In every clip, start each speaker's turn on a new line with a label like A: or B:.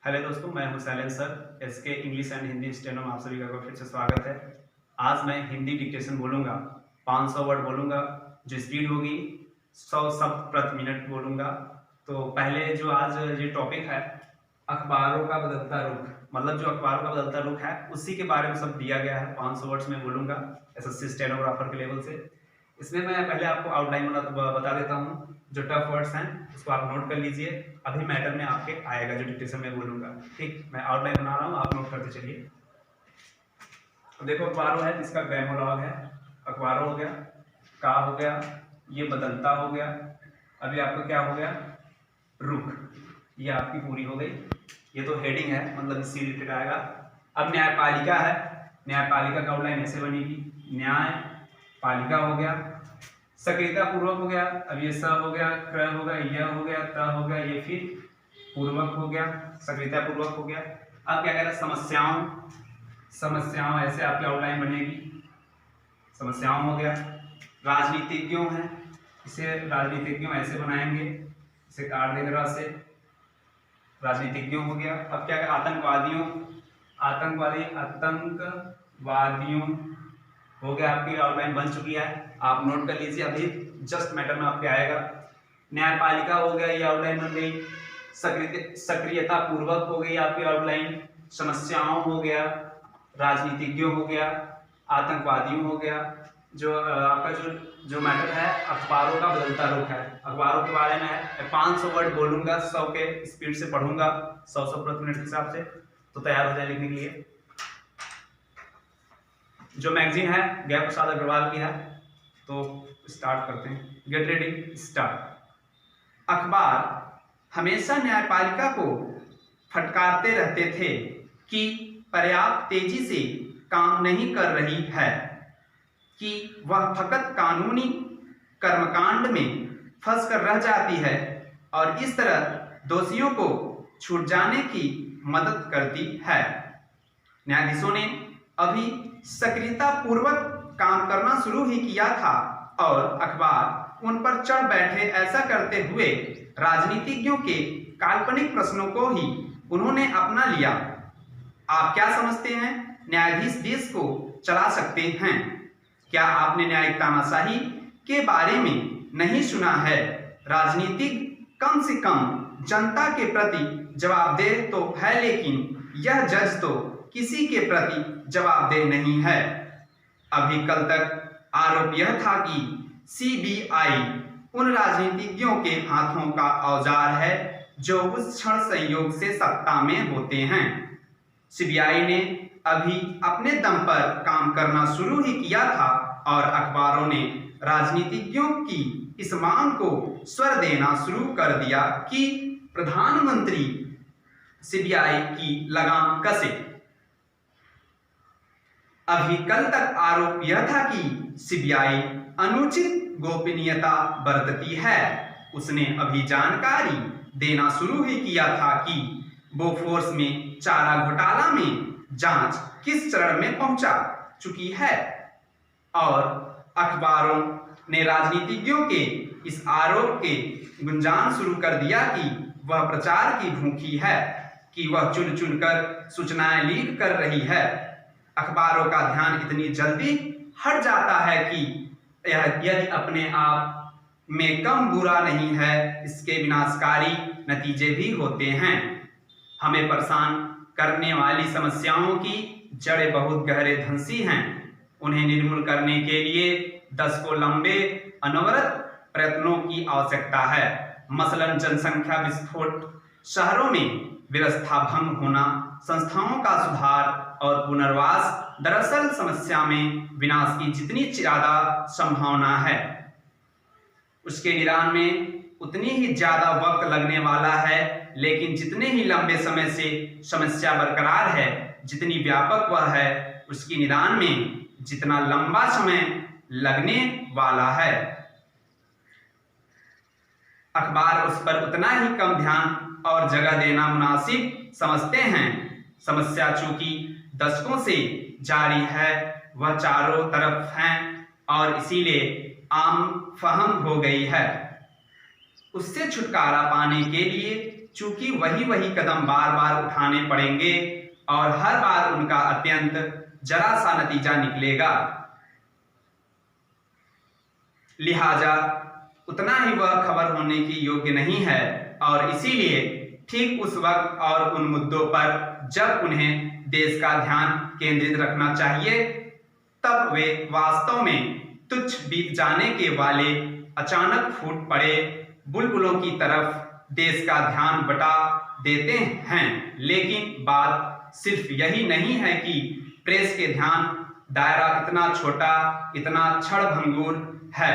A: Hello दोस्तों, मैं हूं Shailendra sir. SK English and Hindi steno में आप सभी का फिर से स्वागत है। आज मैं हिंदी डिक्टेशन बोलूंगा, 500 वर्ड बोलूंगा, जो स्पीड होगी 100 शब्द प्रति मिनट बोलूंगा। तो पहले जो आज ये टॉपिक है, अखबारों का बदलता रुख, मतलब जो अखबारों का बदलता रुख है उसी के बारे में सब दिया गया है। 500 वर्ड्स में बोलूंगा एसएससी स्टेनोग्राफर के लेवल से। इसमें मैं पहले आपको आउटलाइन बता देता हूँ। जो टफ वर्ड्स हैं उसको आप नोट कर लीजिए, अभी मैटर में आपके आएगा जो डिक्टेशन में बोलूंगा। ठीक, मैं आउटलाइन बना रहा हूँ, आप नोट करते चलिए। तो देखो, अखबारों है, इसका ग्रामोलॉग है। अखबारों हो गया, का हो गया, ये बदलता हो गया, अभी आपका क्या हो गया, रुख, ये आपकी पूरी हो गई। ये तो हेडिंग है, मतलब इससे रिलेटेड आएगा। अब न्यायपालिका है, न्यायपालिका का आउटलाइन ऐसे बनेगी। न्यायपालिका हो गया, सक्रियता पूर्वक हो गया, अब ये स हो गया, क्र हो गया, य हो गया, त हो गया, ये फिर पूर्वक हो गया, सक्रियता पूर्वक हो गया। अब क्या कह रहा है, समस्याओं, समस्याओं ऐसे आपकी आउटलाइन बनेगी, समस्याओं हो गया। राजनीतिज्ञों है, इसे राजनीतिज्ञों ऐसे बनाएंगे, इसे काट देंगे र से, राजनीतिज्ञों हो गया। अब क्या है, आतंकवादियों, आतंकवादी, आतंकवादियों हो गया, आपकी आउटलाइन बन चुकी है, आप नोट कर लीजिए, अभी जस्ट मैटर में आपके आएगा। न्यायपालिका हो गया, ये आउटलाइन बन गई। सक्रियता पूर्वक हो गई आपकी आउटलाइन। समस्याओं हो गया, राजनीतिज्ञों हो गया, आतंकवादियों हो गया। जो आपका जो मैटर है, अखबारों का बदलता रुख है, अखबारों के बारे में है। 500 वर्ड बोलूंगा, 100 के स्पीड से पढ़ूंगा, 100 प्रति मिनट के हिसाब से, तो तैयार हो जाए लिखने के लिए। जो मैगजीन है गया प्रसाद अग्रवाल की है, तो स्टार्ट करते हैं। Get ready, start. अखबार हमेशा न्यायपालिका को फटकारते रहते थे कि पर्याप्त तेजी से काम नहीं कर रही है, कि वह फकत कानूनी कर्मकांड में फंस कर रह जाती है और इस तरह दोषियों को छूट जाने की मदद करती है। न्यायाधीशों ने अभी सक्रियता पूर्वक काम करना शुरू ही किया था और अखबार उन पर चढ़ बैठे। ऐसा करते हुए राजनीतिज्ञों के काल्पनिक प्रश्नों को ही उन्होंने अपना लिया। आप क्या समझते हैं, न्यायाधीश देश को चला सकते हैं? क्या आपने न्यायिक तानाशाही के बारे में नहीं सुना है? राजनीतिज्ञ कम से कम जनता के प्रति जवाबदेह तो है, लेकिन यह जज तो किसी के प्रति जवाबदेह नहीं है। अभी कल तक आरोप यह था कि सीबीआई उन राजनीतिज्ञों के हाथों का औजार है जो उस क्षण संयोग से सत्ता में होते हैं। सीबीआई ने अभी अपने दम पर काम करना शुरू ही किया था और अखबारों ने राजनीतिज्ञों की इस मांग को स्वर देना शुरू कर दिया कि प्रधानमंत्री सीबीआई की लगाम कसे। अभी कल तक आरोप यह था कि सीबीआई अनुचित गोपनीयता बरतती है। उसने अभी जानकारी देना शुरू ही किया था कि बोफोर्स में चारा घोटाला में जांच किस चरण में पहुंचा चुकी है और अखबारों ने राजनीतिज्ञों के इस आरोप के गुंजान शुरू कर दिया कि वह प्रचार की भूखी है, कि वह चुन चुन कर सूचनाएं लीक कर रही है। अखबारों का ध्यान इतनी जल्दी हट जाता है कि यदि अपने आप में कम बुरा नहीं है, इसके विनाशकारी नतीजे भी होते हैं। हमें परेशान करने वाली समस्याओं की जड़ें बहुत गहरे धंसी हैं। उन्हें निर्मूल करने के लिए 10 को लंबे अनवरत प्रयत्नों की आवश्यकता है। मसलन जनसंख्या विस्फोट, शहरों में व्यवस्था भंग होना, संस्थाओं का सुधार और पुनर्वास। दरअसल समस्या में विनाश की जितनी ज्यादा संभावना है, उसके निदान में उतनी ही ज्यादा वक्त लगने वाला है। लेकिन जितने ही लंबे समय से समस्या बरकरार है, जितनी व्यापक वह है, उसकी निदान में जितना लंबा समय लगने वाला है, अखबार उस पर उतना ही कम ध्यान और जगह देना मुनासिब समझते हैं। समस्या चूंकि दशकों से जारी है, वह चारों तरफ है और इसीलिए आम फहम हो गई है। उससे छुटकारा पाने के लिए चूंकि वही वही कदम बार बार उठाने पड़ेंगे और हर बार उनका अत्यंत जरा सा नतीजा निकलेगा, लिहाजा उतना ही वह खबर होने की योग्य नहीं है और इसीलिए ठीक उस वक्त और उन मुद्दों पर जब उन्हें देश का ध्यान केंद्रित रखना चाहिए तब वे वास्तव में तुच्छ बीत जाने के वाले अचानक फूट पड़े बुलबुलों की तरफ देश का ध्यान बटा देते हैं। लेकिन बात सिर्फ यही नहीं है कि प्रेस के ध्यान दायरा इतना छोटा, इतना क्षणभंगुर है।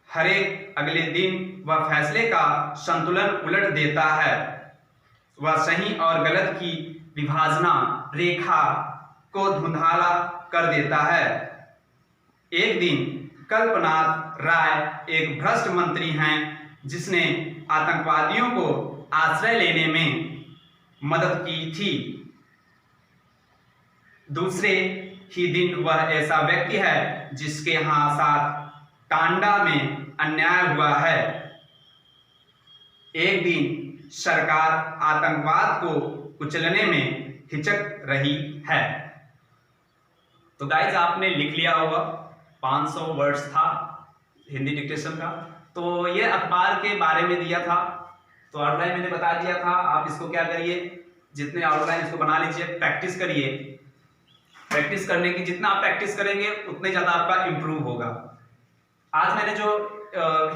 A: हरेक अगले दिन वह फैसले का संतुलन उलट देता है, वह सही और गलत की विभाजना रेखा को धुंधला कर देता है। एक दिन कल्पनाथ राय एक भ्रष्ट मंत्री हैं जिसने आतंकवादियों को आश्रय लेने में मदद की थी। दूसरे ही दिन वह ऐसा व्यक्ति है जिसके यहाँ साथ टांडा में अन्याय हुआ है। एक दिन सरकार आतंकवाद को कुचलने में हिचक रही है। तो गाइज आपने लिख लिया होगा, 500 वर्ड्स था हिंदी डिक्टेशन का। तो ये अखबार के बारे में दिया था, तो आउटलाइन मैंने बता दिया था। आप इसको क्या करिए, जितने आउटलाइन इसको बना लीजिए, प्रैक्टिस करिए। प्रैक्टिस करने की जितना आप प्रैक्टिस करेंगे उतने ज़्यादा आपका इम्प्रूव होगा। आज मैंने जो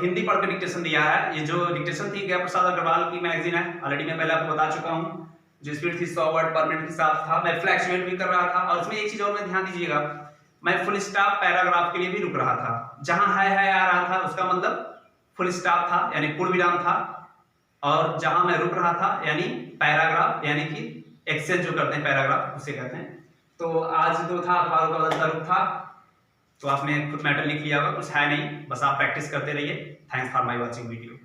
A: हिंदी पढ़ के डिक्टेशन दिया है, ये जो डिक्टेशन थी गया प्रसाद अग्रवाल की मैगजीन है, ऑलरेडी मैं पहले आपको बता चुका हूँ। जो स्पीड थी 100 वर्ड पर मिनट के साथ था। मैं फ्लैक्चुएट भी कर रहा था और उसमें एक चीज और में ध्यान दीजिएगा, मैं फुल स्टॉप पैराग्राफ के लिए भी रुक रहा था। जहां है आ रहा था उसका मतलब फुल स्टॉप था, यानी पूर्ण विराम था। और जहां मैं रुक रहा था यानी पैराग्राफ, यानी कि एक्सेस जो करते हैं पैराग्राफ उसे कहते हैं। तो आज जो था अखबारों का बदलता रुख था, तो आपने खुद मैटर लिख लिया होगा, कुछ है नहीं, बस आप प्रैक्टिस करते रहिए। Thanks for my watching video.